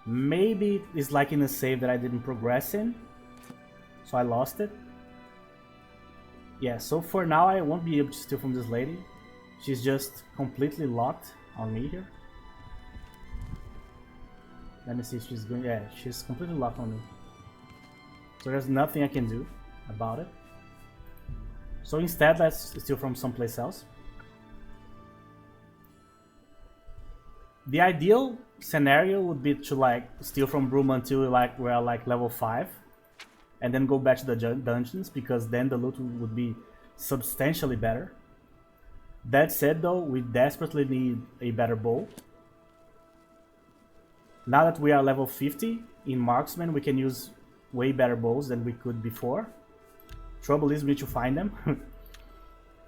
Maybe it's like in a save that I didn't progress in, so I lost it. Yeah, so for now I won't be able to steal from this lady. She's just completely locked on me here. Let me see if she's going. Yeah, she's completely locked on me. So there's nothing I can do about it. So instead, let's steal from someplace else. The ideal scenario would be to like steal from Broom until like we're like level 5, and then go back to the dungeons, because then the loot would be substantially better. That said, though, we desperately need a better bow. Now that we are level 50 in marksman, we can use way better bows than we could before. Trouble is we need to find them.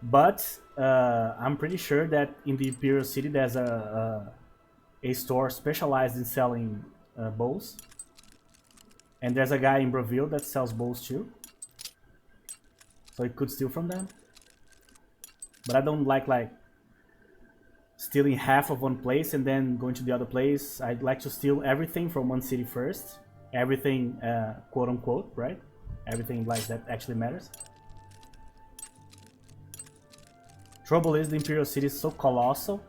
But I'm pretty sure that in the Imperial City there's a store specialized in selling bows. And there's a guy in Braville that sells bows too. So it could steal from them. But I don't like stealing half of one place and then going to the other place. I'd like to steal everything from one city first. Everything, quote unquote, right? Everything like that actually matters. Trouble is the Imperial City is so colossal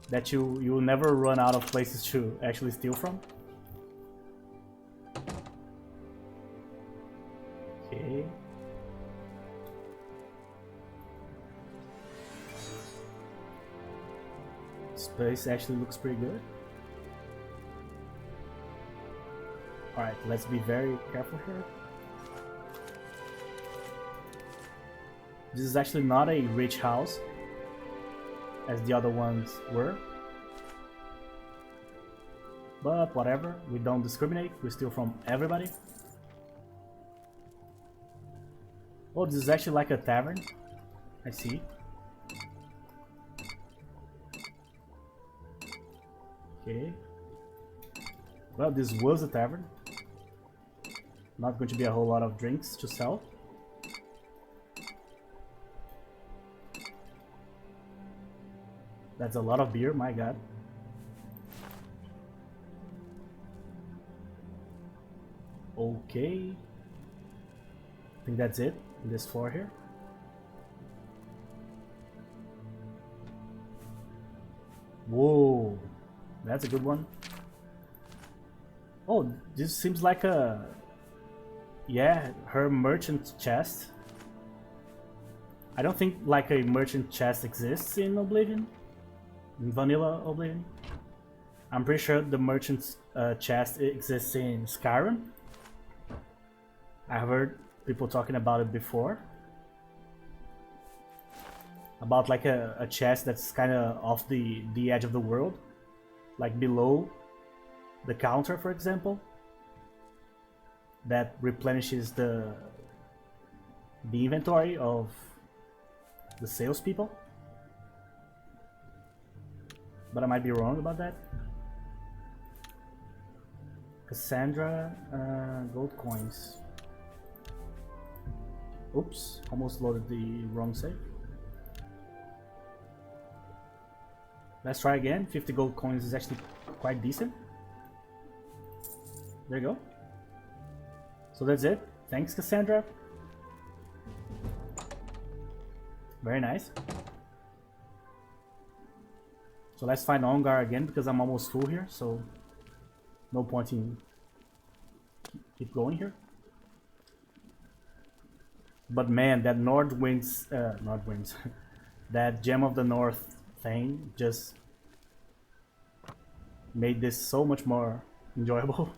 that you will never run out of places to actually steal from. Okay. This place actually looks pretty good. Alright, let's be very careful here. This is actually not a rich house, as the other ones were. But whatever, we don't discriminate, we steal from everybody. Oh, this is actually like a tavern. I see. Okay. Well, this was a tavern. Not going to be a whole lot of drinks to sell. That's a lot of beer, my god. Okay. I think that's it in this floor here. Whoa, that's a good one. Oh, this seems like a... Yeah, her merchant chest. I don't think like a merchant chest exists in Oblivion. In vanilla Oblivion. I'm pretty sure the merchant chest exists in Skyrim. I've heard people talking about it before. About like a chest that's kind of off the edge of the world. Like below the counter, for example. That replenishes the inventory of the salespeople. But I might be wrong about that. Cassandra, gold coins. Oops, almost loaded the wrong save. Let's try again. 50 gold coins is actually quite decent. There you go. So that's it. Thanks, Cassandra. Very nice. So let's find Ongar again because I'm almost full here, so no point in keep going here. But man, that Nordwinds, that Gem of the North thing just made this so much more enjoyable.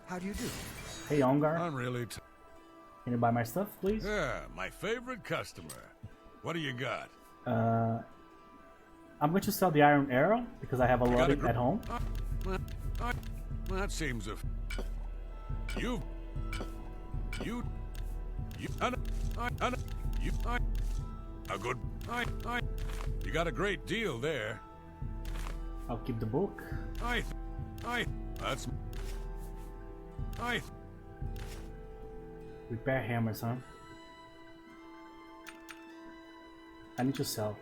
How do you do? Hey Ongar, I'm really can you buy my stuff, please? Yeah, my favorite customer. What do you got? I'm going to sell the Iron Arrow because I have a lot got a at home. Well, that seems a... You... A good... You got a great deal there. I'll keep the book. That's... Repair hammers, huh? I need to sell.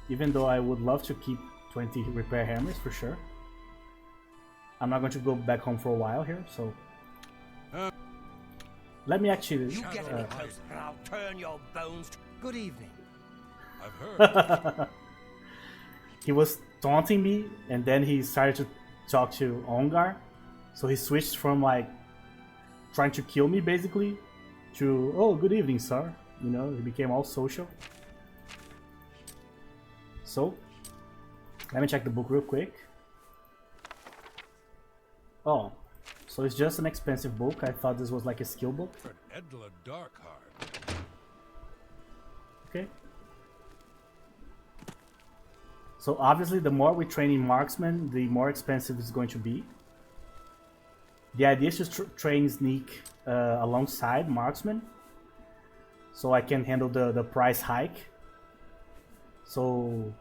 Even though I would love to keep 20 repair hammers for sure. I'm not going to go back home for a while here, so... Let me actually... You get any closer and I'll turn your bones to... Good evening. I've heard. He was taunting me, and then he started to talk to Ongar. So he switched from like trying to kill me basically to, oh, good evening, sir. You know, he became all social. So, let me check the book real quick. Oh, so it's just an expensive book. I thought this was like a skill book. Edla Darkheart. Okay. So obviously the more we train in marksman, the more expensive it's going to be. The idea is to train sneak alongside marksman, so I can handle the price hike. So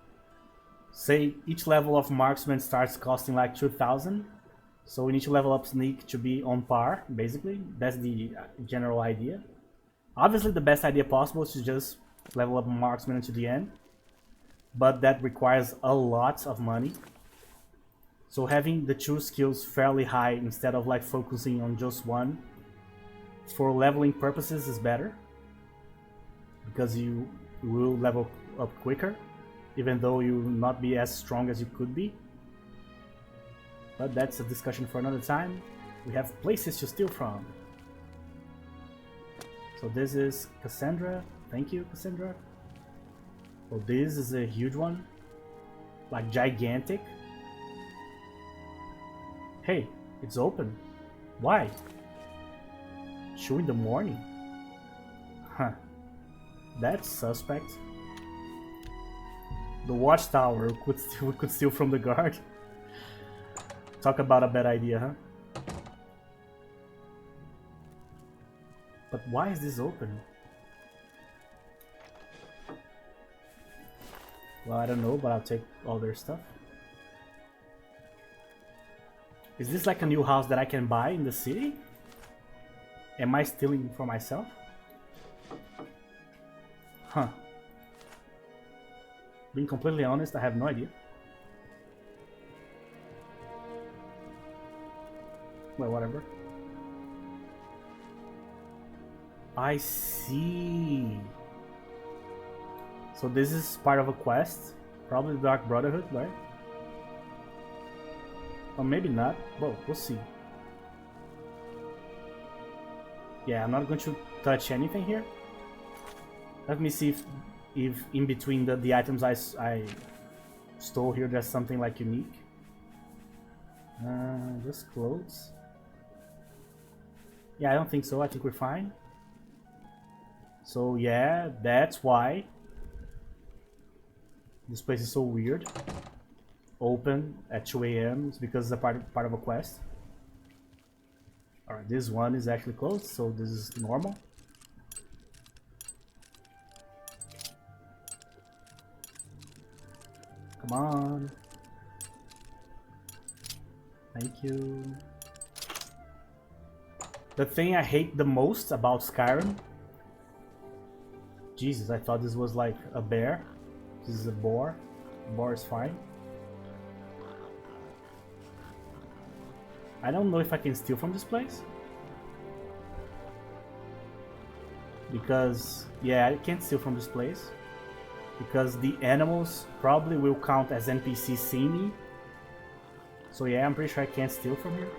say each level of marksman starts costing like 2,000, so we need to level up sneak to be on par, basically. That's the general idea. Obviously the best idea possible is to just level up marksman until the end, but that requires a lot of money. So having the two skills fairly high instead of like focusing on just one for leveling purposes is better, because you will level up quicker even though you will not be as strong as you could be. But that's a discussion for another time. We have places to steal from. So this is Cassandra. Thank you, Cassandra. Oh, this is a huge one, like gigantic. Hey, it's open. Why? 2 in the morning? Huh. That's suspect. The watchtower we could steal from the guard. Talk about a bad idea, huh? But why is this open? Well, I don't know, but I'll take all their stuff. Is this like a new house that I can buy in the city? Am I stealing for myself? Huh. Being completely honest, I have no idea. Well, whatever. I see. So this is part of a quest. Probably the Dark Brotherhood, right? Or maybe not. Well, we'll see. Yeah, I'm not going to touch anything here. Let me see if in between the items I stole here there's something like unique. Just clothes. Yeah, I don't think so. I think we're fine. So yeah, that's why this place is so weird. Open at 2 AM. It's because it's a part of a quest. Alright, this one is actually closed, so this is normal. Come on. Thank you. The thing I hate the most about Skyrim. Jesus, I thought this was like a bear. This is a boar. Boar is fine. I don't know if I can steal from this place. Because, yeah, I can't steal from this place. Because the animals probably will count as NPCs seeing me. So yeah, I'm pretty sure I can't steal from here.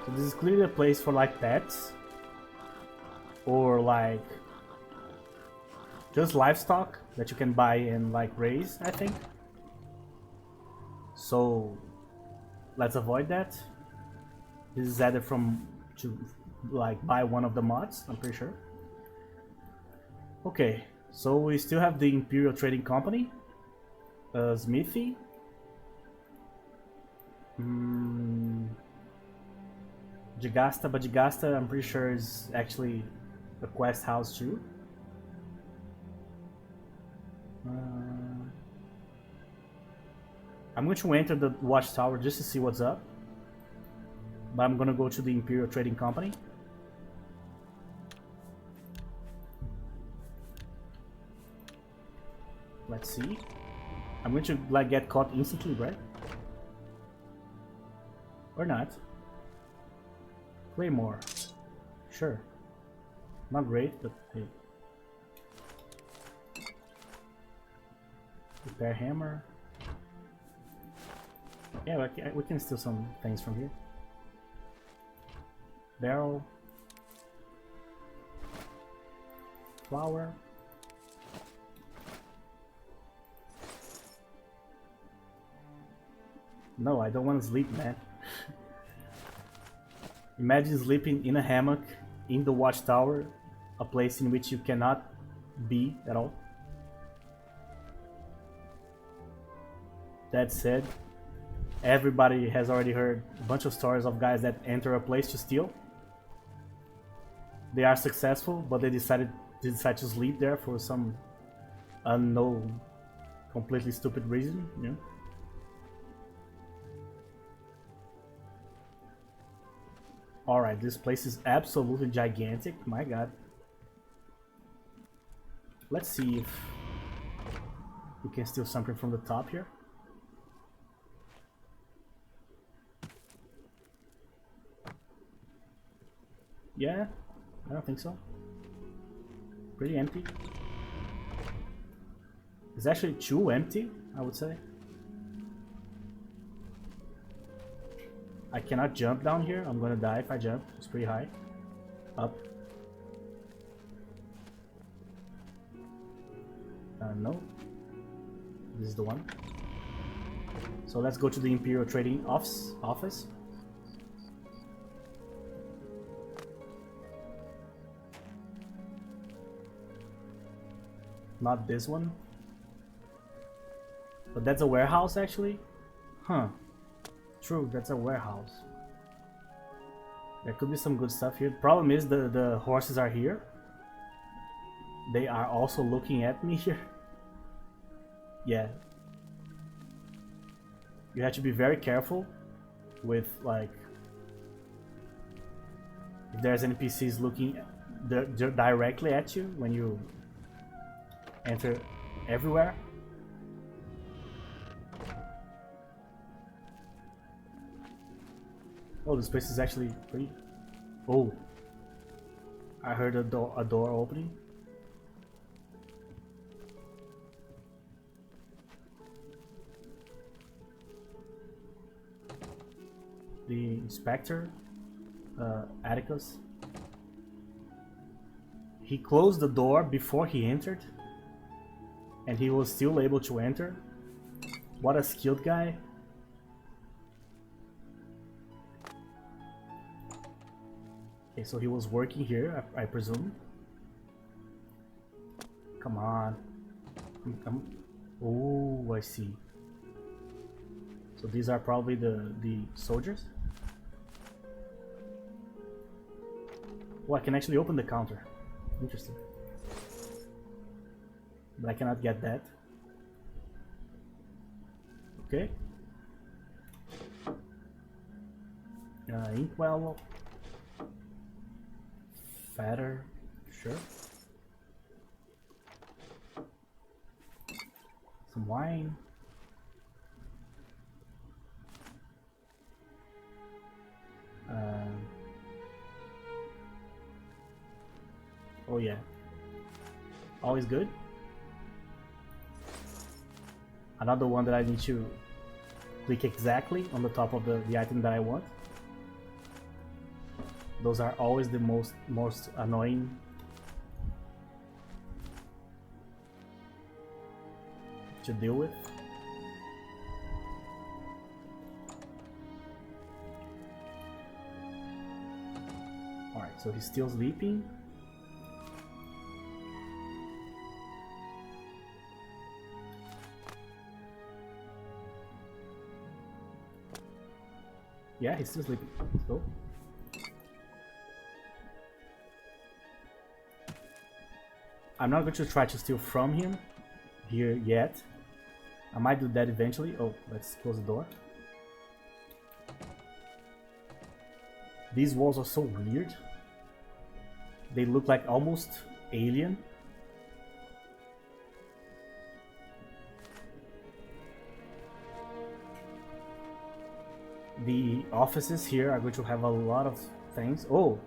So this is clearly a place for like pets. Or like just livestock that you can buy and like raise, I think. So let's avoid that. This is added from to like buy one of the mods, I'm pretty sure. Okay, so we still have the Imperial Trading Company, Smithy. Jagasta, but Jagasta I'm pretty sure is actually a quest house too. I'm going to enter the watchtower just to see what's up. But I'm gonna go to the Imperial Trading Company. Let's see. I'm going to like get caught instantly, right? Or not. Claymore. Sure. Not great, but hey. Repair hammer. Yeah, we can steal some things from here. Barrel. Flour. No, I don't want to sleep, man. Imagine sleeping in a hammock in the watchtower, a place in which you cannot be at all. That said, everybody has already heard a bunch of stories of guys that enter a place to steal. They are successful, but they decide to sleep there for some unknown, completely stupid reason, you know? Alright, this place is absolutely gigantic, my god. Let's see if we can steal something from the top here. Yeah, I don't think so. Pretty empty. It's actually too empty, I would say. I cannot jump down here. I'm gonna die if I jump. It's pretty high. Up. No. This is the one. So let's go to the Imperial Trading office. Not this one. But that's a warehouse actually? Huh. True, that's a warehouse. There could be some good stuff here. Problem is the horses are here. They are also looking at me here. Yeah. You have to be very careful with, like, if there's NPCs looking directly at you when you enter everywhere. Oh, this place is actually pretty... Oh. I heard a door opening. The inspector, Atticus. He closed the door before he entered, and he was still able to enter. What a skilled guy. Okay, so he was working here, I presume. Come on. Oh, I see. So these are probably the soldiers. Oh, I can actually open the counter. Interesting. But I cannot get that. Okay. Inkwell. Fatter. Sure. Some wine. Oh yeah. Always good. Another one that I need to click exactly on the top of the item that I want. Those are always the most annoying. To deal with. Alright, so he's still sleeping. Yeah, he's still sleeping. So I'm not going to try to steal from him here yet. I might do that eventually. Oh, let's close the door. These walls are so weird. They look like almost alien. The offices here are going to have a lot of things. Oh,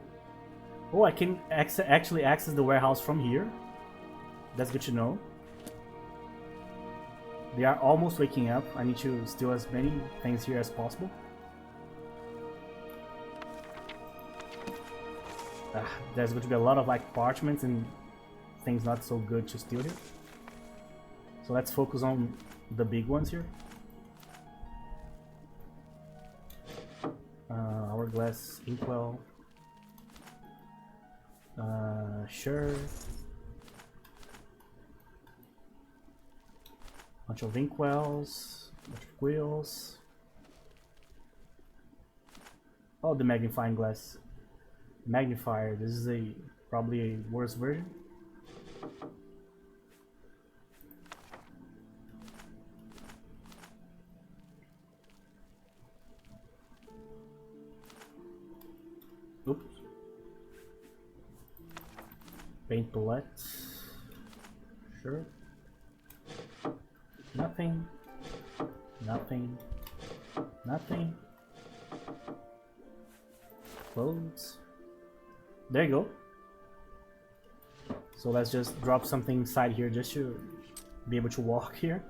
I can actually access the warehouse from here. That's good to know. They are almost waking up. I need to steal as many things here as possible. There's going to be a lot of like parchments and things not so good to steal here. So let's focus on the big ones here. Hourglass, inkwell. Sure. Bunch of inkwells, bunch of quills. Oh, the magnifying glass. Magnifier. This is probably a worse version. Oops. Paint palette. Sure. Nothing. Nothing. Nothing. Clothes. There you go. So let's just drop something inside here just to be able to walk here.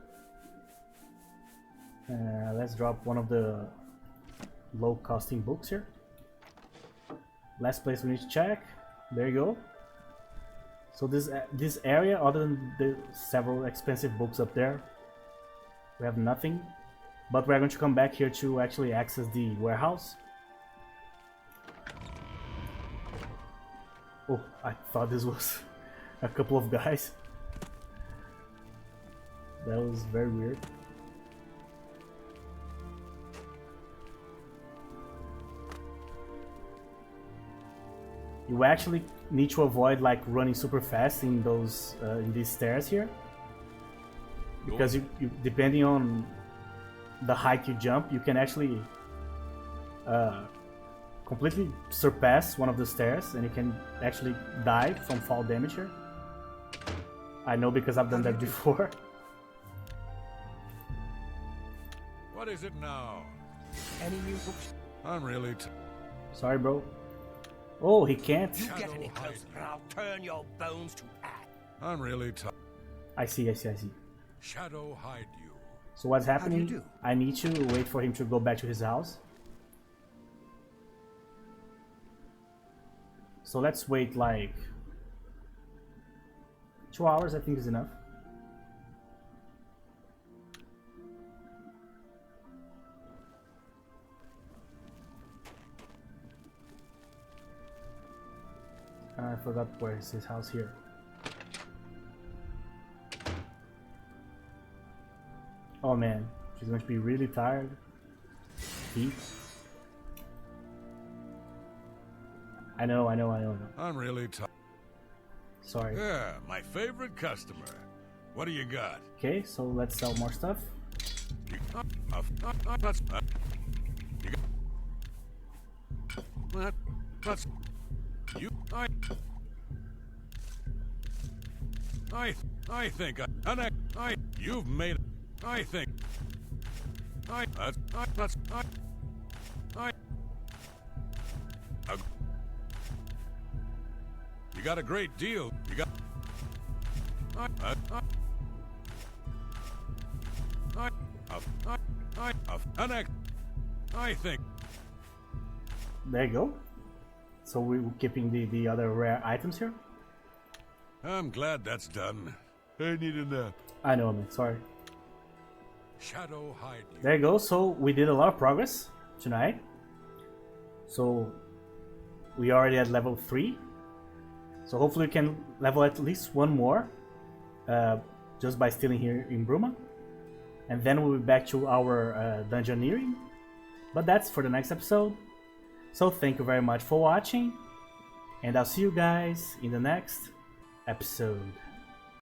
Let's drop one of the low costing books here. Last place we need to check. There you go. So this area, other than the several expensive books up there, we have nothing. But we're going to come back here to actually access the warehouse. Oh, I thought this was a couple of guys. That was very weird. You actually need to avoid like running super fast in these stairs here, because you depending on the height you jump, you can actually completely surpass one of the stairs, and you can actually die from fall damage here. I know because I've done that before. What is it now? Any new books? I'm really Sorry, bro. Oh, he can't. You get any closer and I'll turn your bones to ash. I'm really tired. I see. Shadow hide you. So what's do you happening? do? I need to wait for him to go back to his house. So let's wait like 2 hours, I think is enough. I forgot where is his house here. Oh man, she's going to be really tired. Heat. I know. I'm really tired. Sorry. Yeah, my favorite customer. What do you got? Okay, so let's sell more stuff. That's you. I think you've made. I think. That's. You got a great deal. You got. I think. There you go. So we're keeping the other rare items here. I'm glad that's done. I need a nap. I know, man. Sorry. Shadow hide you. There you go. So we did a lot of progress tonight. So we already at level 3. So hopefully we can level at least one more just by stealing here in Bruma. And then we'll be back to our dungeoneering. But that's for the next episode. So thank you very much for watching. And I'll see you guys in the next episode.